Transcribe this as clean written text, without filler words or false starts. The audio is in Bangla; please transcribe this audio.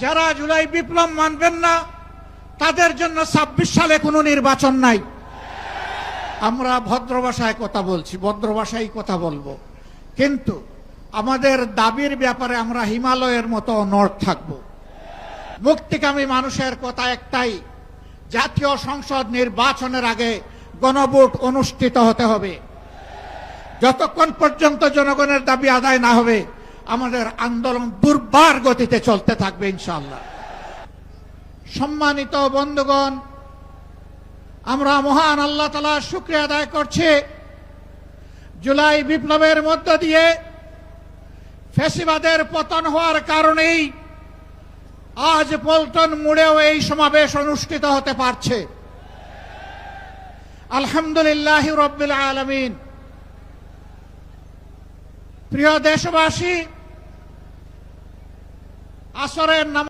যারা জুলাই বিপ্লব মানবেন না তাদের জন্য ২৬ সালে কোনো নির্বাচন নাই। আমরা ভদ্র ভাষায় কথা বলছি, ভদ্র ভাষায় কথা বলবো, কিন্তু আমাদের দাবির ব্যাপারে আমরা হিমালয়ের মতো অনড় থাকব। মুক্তিকামী মানুষের কথা একটাই, জাতীয় সংসদ নির্বাচনের আগে গণভোট অনুষ্ঠিত হতে হবে। যতক্ষণ পর্যন্ত জনগণের দাবি আদায় না হবে আমাদের আন্দোলন দুর্বার গতিতে চলতে থাকবে ইনশাআল্লাহ। সম্মানিত বন্ধুগণ, আমরা মহান আল্লাহ তাআলার শুকরিয়া আদায় করছি, জুলাই বিপ্লবের মধ্য দিয়ে ফ্যাসিবাদের পতন হওয়ার কারণেই আজ পল্টন মোড়েও এই সমাবেশ অনুষ্ঠিত হতে পারছে। আলহামদুলিল্লাহ রাব্বিল আলামিন। প্রিয় দেশবাসী, আসরের নামাজ